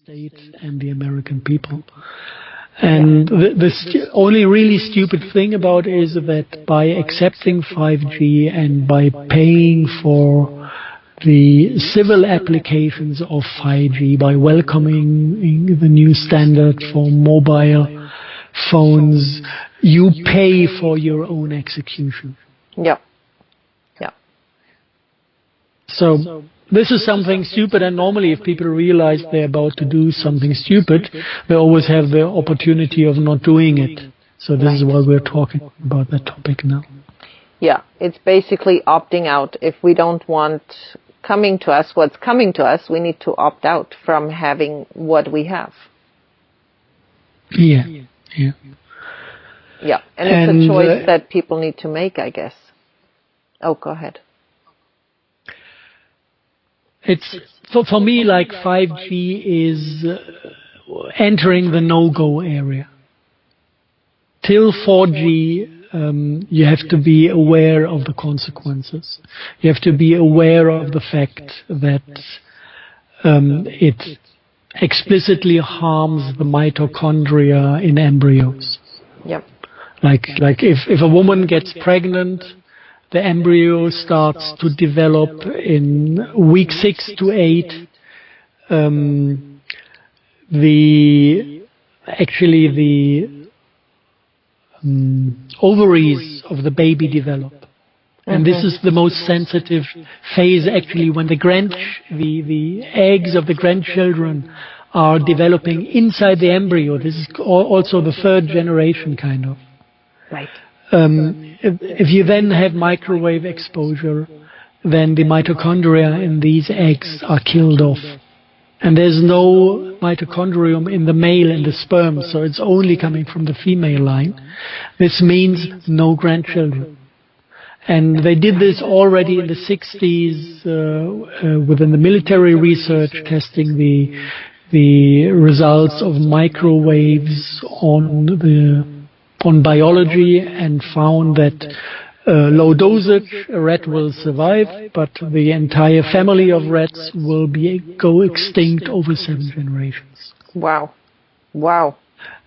state and the American people. And the only really stupid thing about it is that by accepting 5G and by paying for the civil applications of 5G, by welcoming the new standard for mobile phones, you pay for your own execution. Yeah. Yeah. So this is something stupid, and normally if people realize they're about to do something stupid, they always have the opportunity of not doing it. So this is why we're talking about that topic now. Yeah, it's basically opting out. If we don't want coming to us what's coming to us, we need to opt out from having what we have. Yeah, yeah. Yeah, and it's a choice that people need to make, I guess. Oh, go ahead. It's for me like 5G is entering the no-go area. Till 4G, you have to be aware of the consequences. You have to be aware of the fact that it explicitly harms the mitochondria in embryos. Yep. Like if a woman gets pregnant, the embryo starts to develop in week 6 to 8. The ovaries of the baby develop. And this is the most sensitive phase actually when the eggs of the grandchildren are developing inside the embryo. This is also the third generation kind of. Right. If you then have microwave exposure, then the mitochondria in these eggs are killed off. And there's no mitochondrium in the male in the sperm, so it's only coming from the female line. This means no grandchildren. And they did this already in the 60s within the military research, testing the results of microwaves on biology, and found that low dosage, a rat will survive, but the entire family of rats will go extinct over 7 generations. Wow. Wow.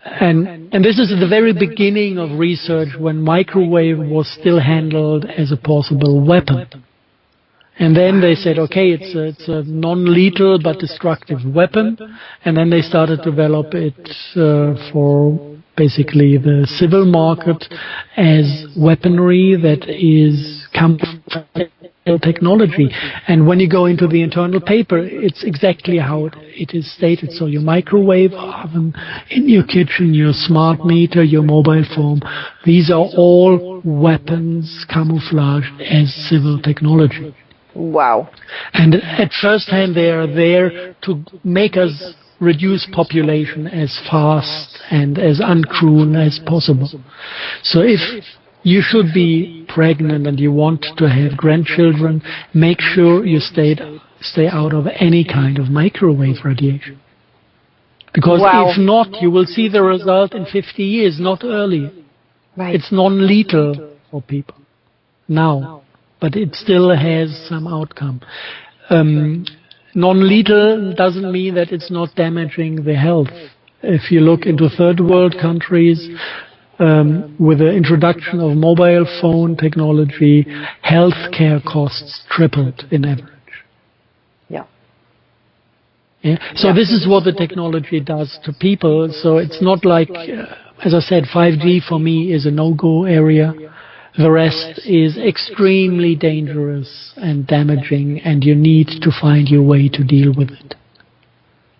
And this is the very beginning of research when microwave was still handled as a possible weapon. And then they said, okay, it's a non-lethal but destructive weapon. And then they started to develop it for basically the civil market as weaponry that is technology. And when you go into the internal paper, it's exactly how it is stated. So your microwave oven in your kitchen, your smart meter, your mobile phone, these are all weapons camouflaged as civil technology. Wow. And at first hand, they are there to make us reduce population as fast and as uncruel as possible. So if you should be pregnant and you want to have grandchildren, make sure you stay out of any kind of microwave radiation. Because if not, you will see the result in 50 years, not earlier. Right. It's non-lethal for people now, but it still has some outcome. Non-lethal doesn't mean that it's not damaging the health. If you look into third world countries, with the introduction of mobile phone technology, healthcare costs tripled in average. Yeah. So this is what the technology does to people. So it's not like, as I said, 5G for me is a no-go area. The rest is extremely dangerous and damaging, and you need to find your way to deal with it.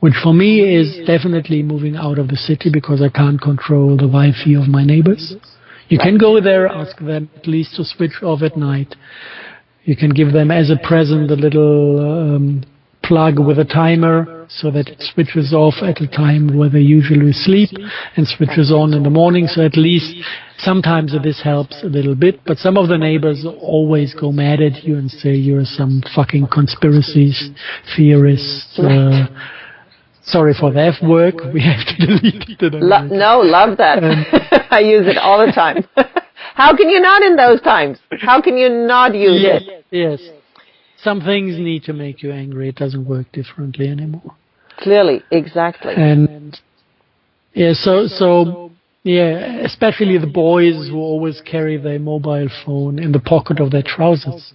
Which for me is definitely moving out of the city, because I can't control the Wi-Fi of my neighbors. You can go there, ask them at least to switch off at night. You can give them as a present a little plug with a timer so that it switches off at a time where they usually sleep and switches on in the morning. So at least sometimes this helps a little bit. But some of the neighbors always go mad at you and say you're some fucking conspiracy theorist. Sorry for the F word. We have to delete it. No, love that. I use it all the time. How can you not in those times? How can you not use it? Yes. Some things need to make you angry. It doesn't work differently anymore. Clearly, exactly. And yeah, so yeah, especially the boys who always carry their mobile phone in the pocket of their trousers.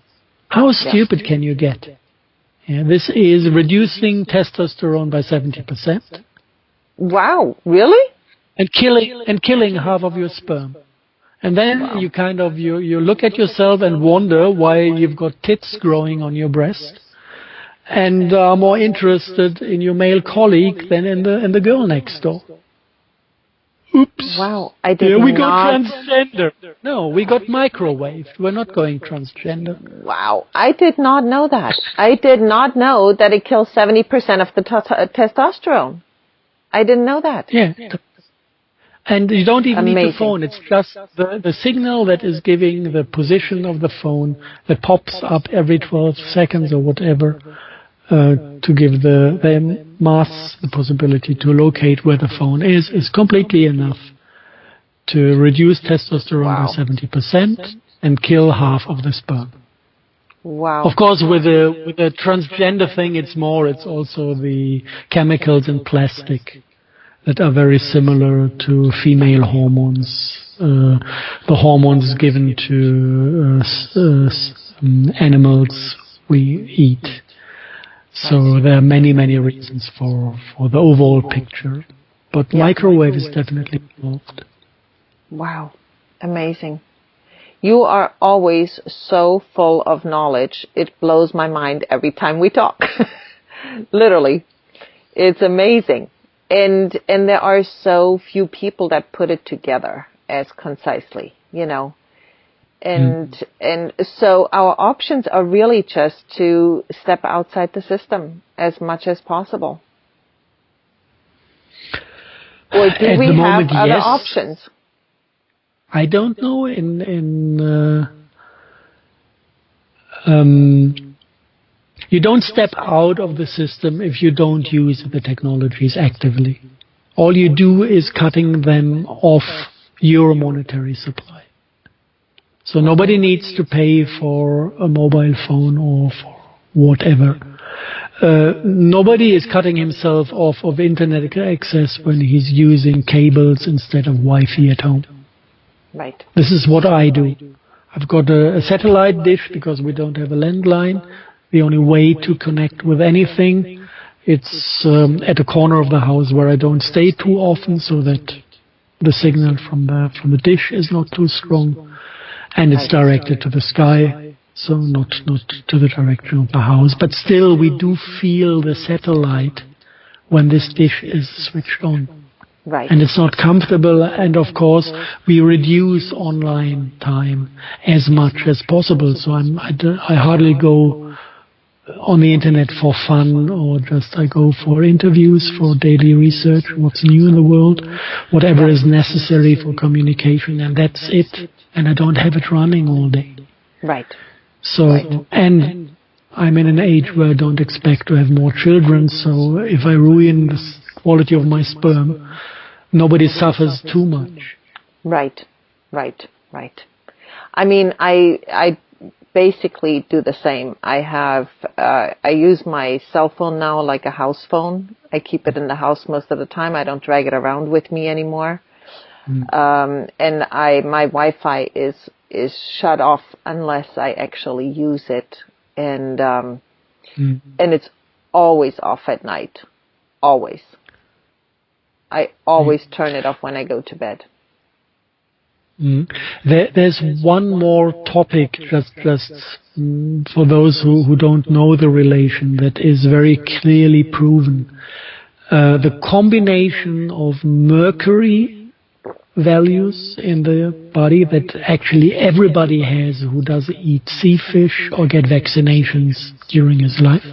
How stupid can you get? Yeah, this is reducing testosterone by 70%. Wow, really? And killing half of your sperm. And then you kind of you look at yourself and wonder why you've got tits growing on your breast, and are more interested in your male colleague than in the girl next door. Oops. Wow, I did we not. got transgender. No, we got microwaved. We're not going transgender. Wow, I did not know that. I did not know that it kills 70% of the testosterone. I didn't know that. Yeah. And you don't even need the Amazing. phone. It's just the signal that is giving the position of the phone that pops up every 12 seconds or whatever to give the mass the possibility to locate where the phone is completely enough to reduce testosterone by 70% and kill half of the sperm. Wow. Of course, with the transgender thing, it's also the chemicals in plastic that are very similar to female hormones, the hormones given to animals we eat. So there are many, many reasons for the overall picture. But microwave is definitely involved. Wow. Amazing. You are always so full of knowledge. It blows my mind every time we talk. Literally. It's amazing. And there are so few people that put it together as concisely, you know. And so our options are really just to step outside the system as much as possible. Or do we have other options? I don't know. You don't step out of the system if you don't use the technologies actively. All you do is cutting them off your monetary supply. So nobody needs to pay for a mobile phone or for whatever. Nobody is cutting himself off of internet access when he's using cables instead of Wi-Fi at home. Right. This is what I do. I've got a satellite dish because we don't have a landline. The only way to connect with anything, it's at a corner of the house where I don't stay too often, so that the signal from the dish is not too strong, and it's directed to the sky, so not to the direction of the house. But still, we do feel the satellite when this dish is switched on. Right. And it's not comfortable, and of course we reduce online time as much as possible. So I hardly go on the internet for fun, or just I go for interviews, for daily research, what's new in the world, whatever is necessary for communication, and that's it. And I don't have it running all day. Right. So, and I'm in an age where I don't expect to have more children, so if I ruin the quality of my sperm, nobody suffers too much. Right. I mean, I basically do the same. I use my cell phone now like a house phone. I keep it in the house most of the time. I don't drag it around with me anymore. And my Wi-Fi is shut off unless I actually use it, and it's always off at night. Always. I always turn it off when I go to bed. There's one more topic, just for those who don't know the relation, that is very clearly proven. The combination of mercury values in the body that actually everybody has who does eat sea fish or get vaccinations during his life.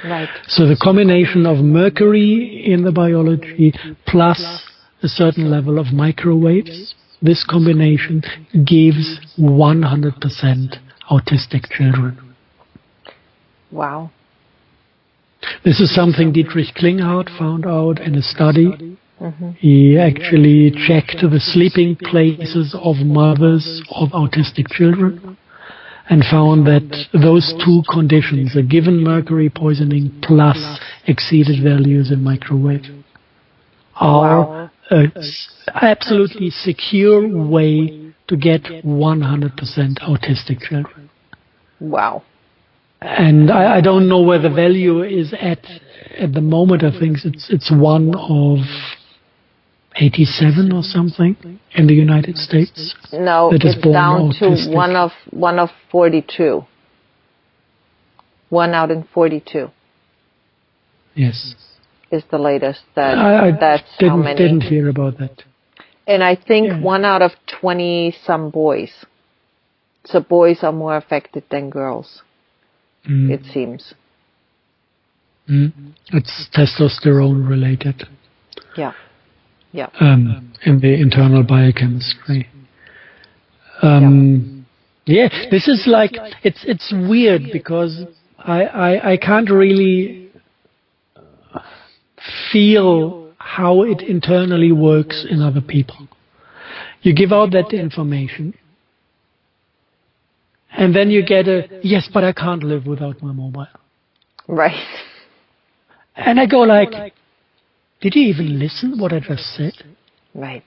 Right. So the combination of mercury in the biology plus a certain level of microwaves, this combination gives 100% autistic children. Wow. This is something Dietrich Klinghardt found out in a study. He actually checked the sleeping places of mothers of autistic children and found that those two conditions, a given mercury poisoning plus exceeded values in microwave are an absolutely secure way to get 100% autistic children. Wow. And I don't know where the value is at the moment. I think it's one of 87 or something in the United States. No, it's down autistic. To one of 42. 1 out in 42. Yes. Is the latest that's how many. Didn't hear about that. And I think 1 out of 20 some boys. So boys are more affected than girls. It seems. It's testosterone related. Yeah. Yeah. In the internal biochemistry. This is like it's weird because I can't really feel how it internally works in other people. You give out that information, and then you get a, yes, but I can't live without my mobile. Right. And I go like, did you even listen what I just said? Right.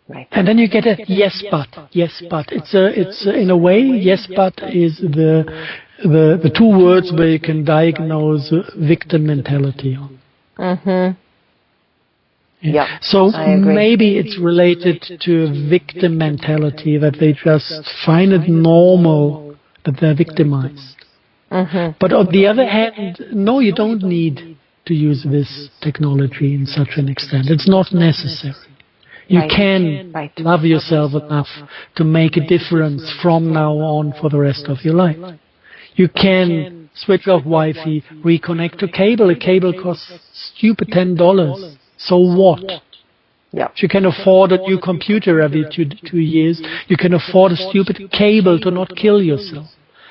Right. And then you get a yes, but. It's in a way, yes, but is the two words where you can diagnose victim mentality on. Mm-hmm. Yeah. So maybe it's related to a victim mentality, that they just find it normal that they're victimized. Mm-hmm. But on the other hand, no, you don't need to use this technology in such an extent. It's not necessary. You can love yourself enough to make a difference from now on for the rest of your life. You can switch off Wi-Fi, reconnect to cable. A cable costs stupid $10. So what? Yeah. If you can afford a new computer every 2 years, you can afford a stupid cable to not kill yourself.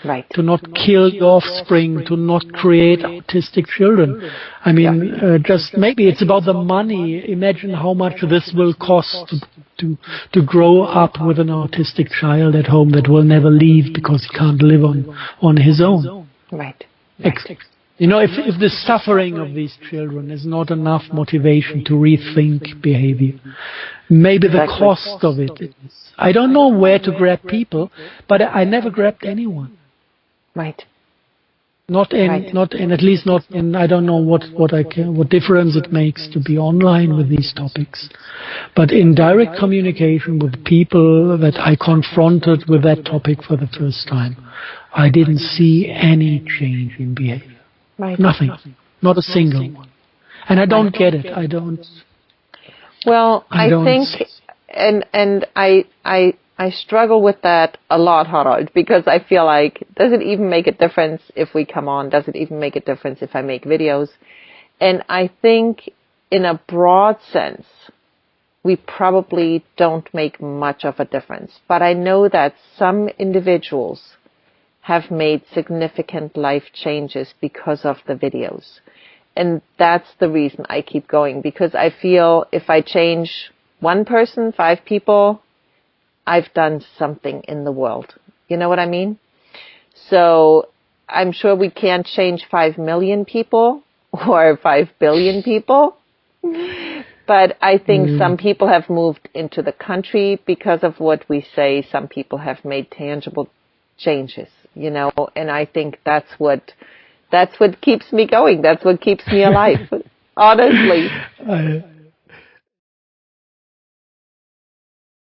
Right. To not kill your offspring, to not create autistic children. I mean, just maybe it's about the money. Imagine how much this will cost to grow up with an autistic child at home that will never leave because he can't live on his own. Right. You know, if the suffering of these children is not enough motivation to rethink behavior, maybe the cost of it is. I don't know where to grab people, but I never grabbed anyone. Right. Not in, at least not in, I don't know what difference it makes to be online with these topics. But in direct communication with people that I confronted with that topic for the first time, I didn't see any change in behavior. Right. Nothing. Not a single one. And I don't get it. I don't. Well, I think, and I struggle with that a lot, Harald, because I feel like, does it even make a difference if we come on? Does it even make a difference if I make videos? And I think in a broad sense, we probably don't make much of a difference. But I know that some individuals have made significant life changes because of the videos. And that's the reason I keep going, because I feel if I change one person, 5 people, I've done something in the world. You know what I mean? So I'm sure we can't change 5 million people or 5 billion people. But I think some people have moved into the country because of what we say. Some people have made tangible changes, you know, and I think that's what keeps me going. That's what keeps me alive. Honestly.